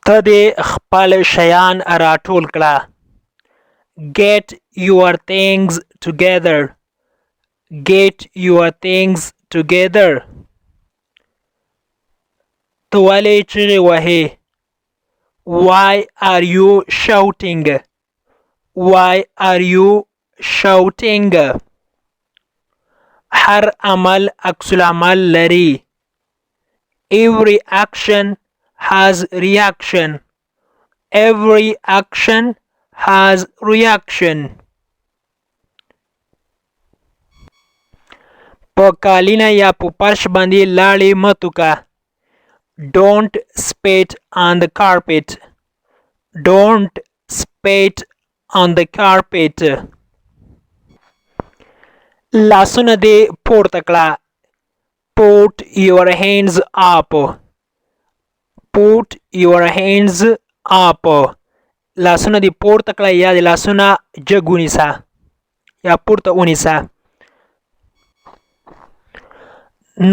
ته دې خپل شیان راټول کړه. Get your things together. Get your things together. ته ولې چیغې وهې؟ Why are you shouting? Why are you shouting? هر عمل عکس العمل لري. Every action has reaction. Every action has reaction. په کالینه یا په فرش باندې لاړې مه توکه. Don't spit on the carpet. Don't spit on the carpet. لاسونه دې پورته کړه. Put your hands up. Put your hands up. لاسونه دې پورته کړه یا د لاسونه جګ ونیسه یا پورته ونیسه.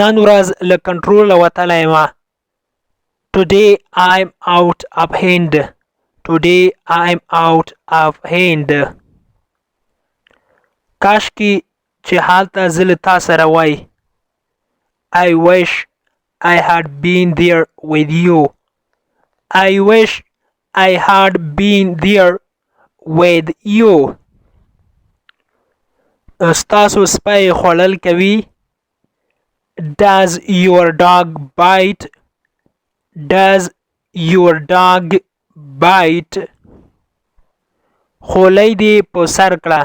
نن ورځ له کنټروله وتلی یم. Today I'm out of hand. Today I'm out of hand. کاشکي چې هلته زه له تا سره وای. I wish I had been there with you. I wish I had been there with you. ستاسو سپی خوړل کوي. Does your dog bite? Does your dog bite? خولۍ دې په سر کړه.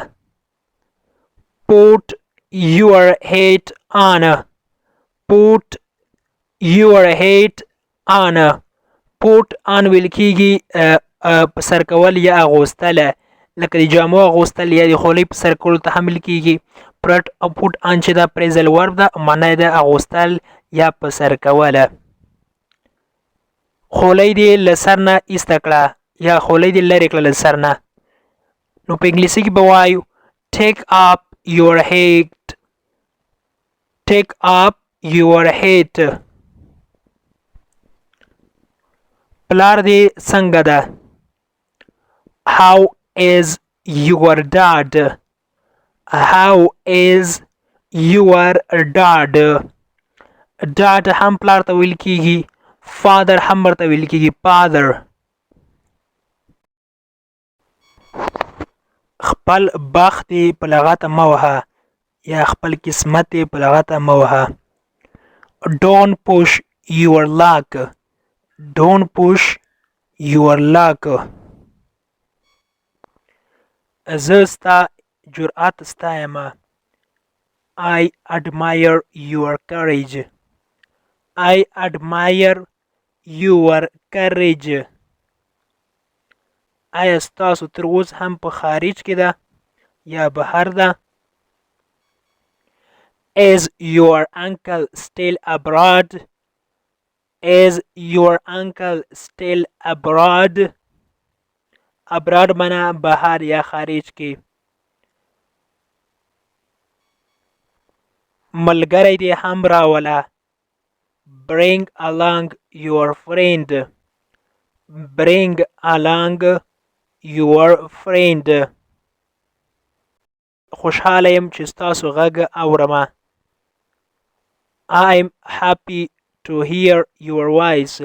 Put your hat on. Put your hat on. Put on ویل کېږي په سر کول یا اغوستل، لکه د جامو اغوستل یا د خولۍ په سر کولو ته هم ویل کېږي. پټ او پوټ آن چې دا پریزل ورب ده، معنی یې ده اغوستل یا په سر کوله. خولۍ دې له سر نه ایسته کړه یا خولۍ دې لرې کړه له سر نه. نو په انګلیسي کې به وایو take up your hat. Take up your hat. پلار دې څنګه ده؟ How is your dad? How is your dad? dad هم پلار ته ویل کېږي. father هم ورته ویل کېږي father. خپل بخت یې په لغته مه وهه یا خپل قسمت یې په لغته مه وهه. Don't push your luck. Don't push your luck. زه ستا جرأت ستایم. I admire your courage. I admire your courage. آیا ستاسو تر اوس هم په خارج کې ده یا بهر ده؟ Is your uncle still abroad? Is your uncle still abroad? abroad معنا بهر یا خارج کې. ملګری دې هم راوله. Bring along your friend. Bring along your friend. خوشحاله یم چې ستاسو غږ اورمه. I'm happy to hear your voice.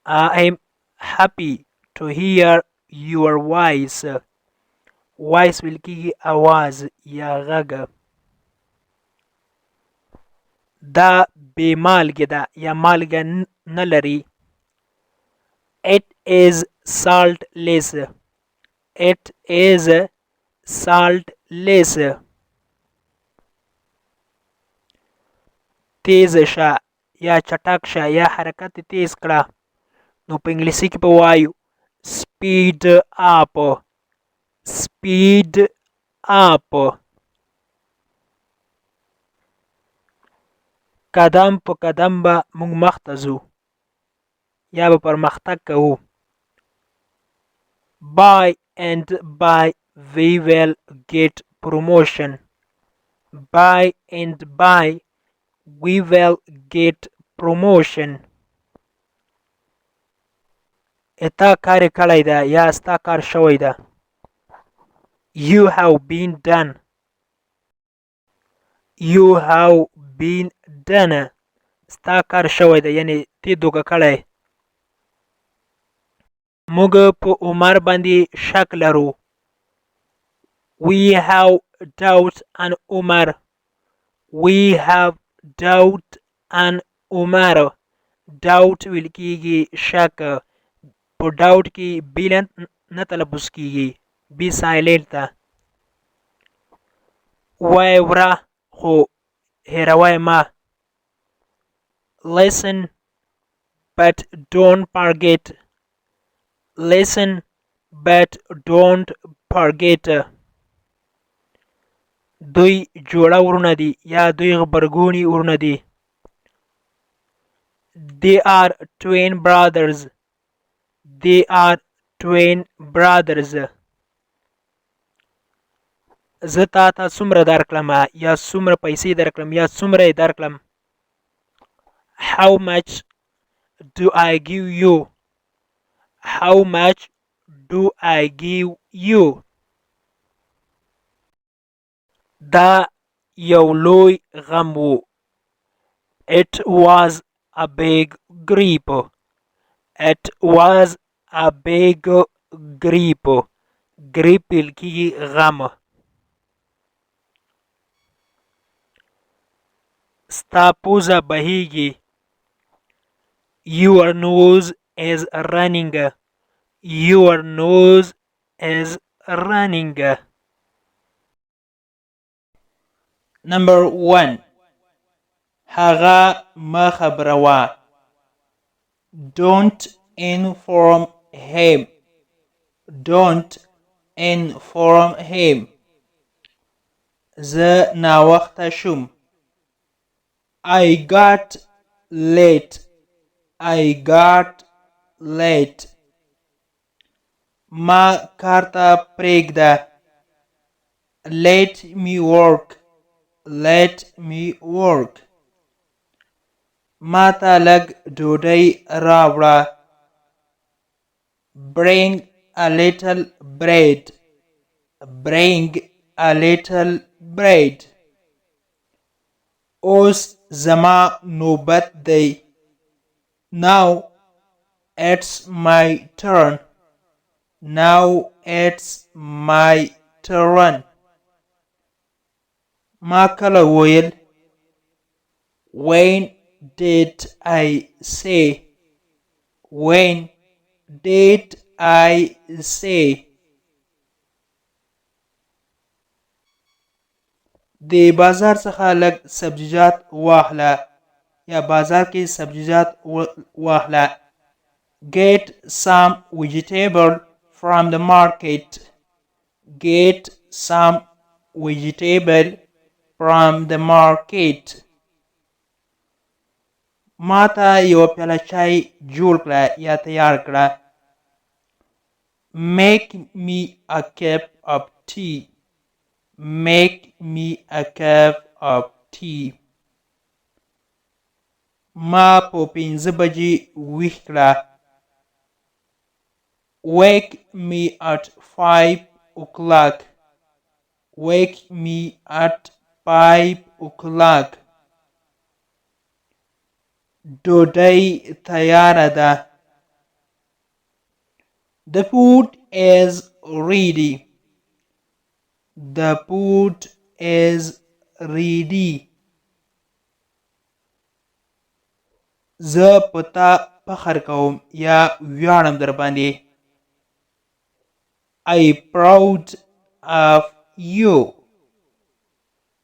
I'm happy to hear your voice. voice ویل کېږي اواز یا غږ. دا بې مالګې ده یا مالګه نه لري. It is saltless. It is saltless. تیز شه یا چټک شه یا حرکت تیز کړه. نو په انګلیسي کې به وایو speed up. Speed up. قدم په قدم به موږ مخته ځو یا به پرمختګ کوو. By and by we will get promotion. By and by we will get promotion. تا کار کړی ده یا ستا کار شوی ده. You have been done. You have been done. ستا کار شوی ده یعنی تی دوکه کړی. موږ په عمر باندې شک لرو. We have doubt on Umar. We have doubt on Umar. doubt ویل کیږي شک. په doubt کې بی نه تلفظ کیږي، بی سایلنٹ ده. وای وره خو هیروای ما. listen but don't forget. listen but don't forget. دوی جوړه ورونه دي یا دوی غبرګوني ورونه دي. They are twin brothers. They are twin brothers. زه تا ته څومره درکړم یا څومره پیسې درکړم یا څومره یې درکړم. How much do I give you? How much do I give you? دا یو لوی غم و. It was a big grief. It was a big grief. grief ویل کیږي غم. ستا پوزه بهیږي. Your nose is running. Your nose is running. Number 1. هغه ما خبروه. Don't inform him. Don't inform him. زه ناوخته شوم. I got late. I got late. ما کار ته پرېږده. Let me work. Let me work. ما ته لږ ډوډۍ راوړه. Bring a little bread. Bring a little bread. اوس زما نوبت دی. Now it's my turn. Now it's my turn. ما کله وویل. When did I say? When did I say? د بازار څخه لږ سبزیجات واخله یا بازار کې سبزیجات واخله. Get some vegetable from the market. Get some vegetable from the market. ما ته یو پیاله چای جوړ کړه یا تیار کړه. Make me a cup of tea. Make me a cup of tea. ما په 5 بجې ویښ کړه. Wake me at 5 o'clock. Wake me at 5 o'clock. ډوډۍ تیاره ده. The food is ready. The food is ready. زه په تا فخر کوم یا ویاړم در باندې. I proud of you.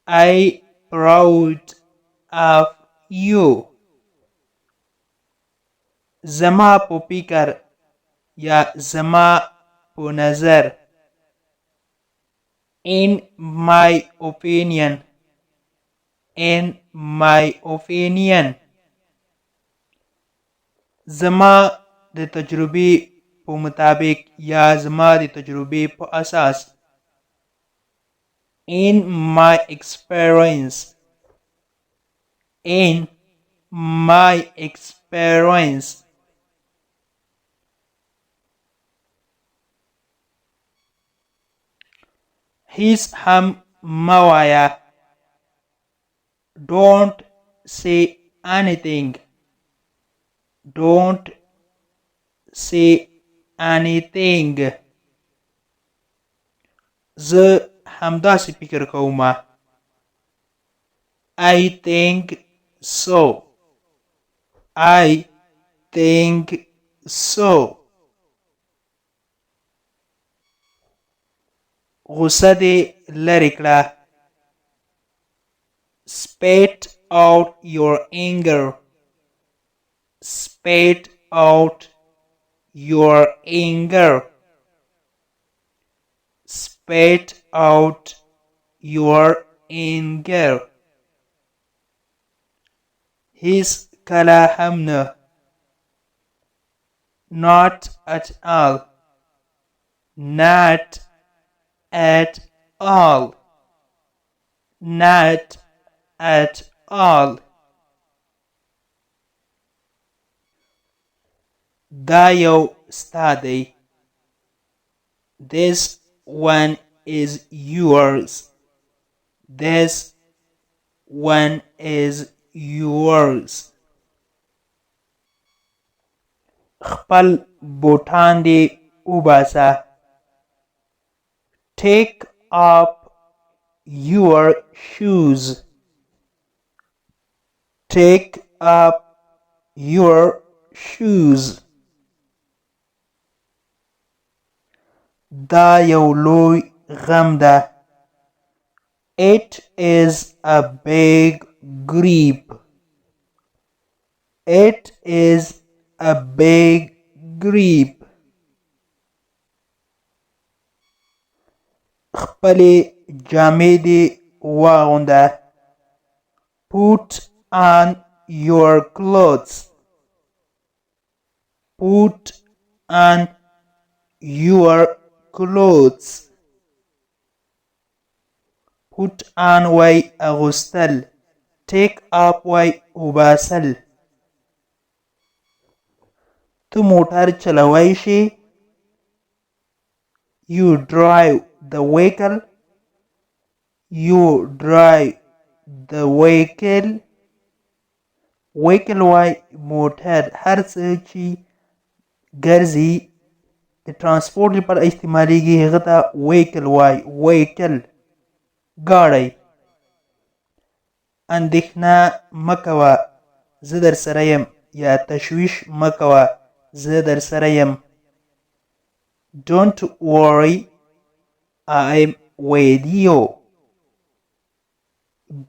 I proud of you. زما په فکر یا زما په نظر. In my opinion. In my opinion. زما د تجربې په مطابق یا زما د تجربې په اساس. In my experience. In my experience. هیڅ هم مه وایه. Don't say anything. Don't say anything. زه همداسې فکر کومه. I think so. I think so. غوسه دې لرې کړه. Spit out your anger. Spit out your anger. Spit out your anger. هیڅ کله هم نه. Not at all. Not at all. Not at all. دا یو ستا دی. This one is yours. This one is yours. خپل بوټان دې وباسه. Take up your shoes. Take up your shoes. دا یو لوی غم ده. It is a big grief. It is a big grief. خپلې جامې دې واغونده. Put on your clothes. Put on your clothes. Put on وای اغوستل. Take up وای وباسل. تو موټر چلوای شي. You drive the vehicle. You drive the vehicle. vehicle وای موټر. هر څه چې ګرځي د ترانسپورټ لپاره استعمالیږي هغه ته vehicle وای. vehicle ګاډی. اندېښنه مه کوه زه در سره یم. یا تشویش مه کوه زه در سره یم. Don't worry, I'm with you.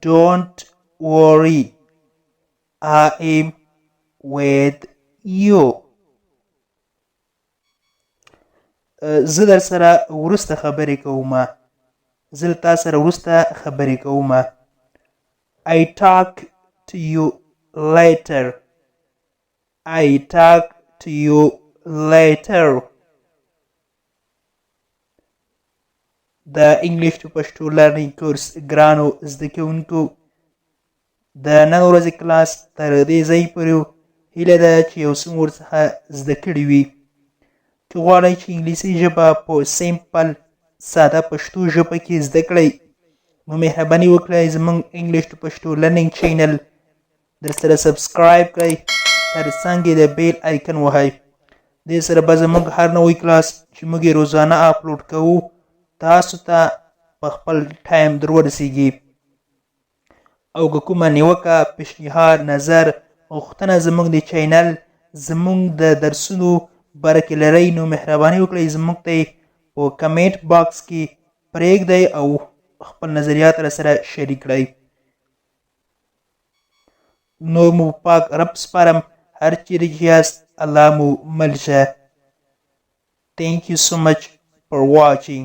Don't worry, I'm with you. زه در سره وروسته خبرې کومه. زه تا سره وروسته خبرې کومه. I talk to you later. I talk to you later. د انګلیش ټو پښتو لرنینګ کورس ګرانو زده کوونکو د نن ورځې کلاس تر دې ځای پورې هیله ده چې یو څه مو ورڅخه زده کړي وي. که غواړئ چې انګلیسي ژبه په سیمپل ساده پښتو ژبه کې زده کړئ نو مهرباني وکړئ زموږ انګلیش ټو پښتو لرنینګ چینل در سره سبسکرایب کړئ. تر څنګ یې د بیل آیکن وهئ. دې سره به زموږ هر نوی کلاس چې موږ یې روزانه اپلوډ کوو تاسو ته په خپل ټایم در ورسیږي. او که کومه نیوکه پیشنهاد نظر غوښتنه زموږ د چینل زموږ د درسونو باره کې لرئ نو مهرباني وکړئ زموږ ته په کمنټ باکس کې پرېږدئ او خپل نظریات راسره شریک کړئ. نور مو پاک رب سپارم. هر چیرې چې یاست الله مو مل شه. Thank you so much for watching.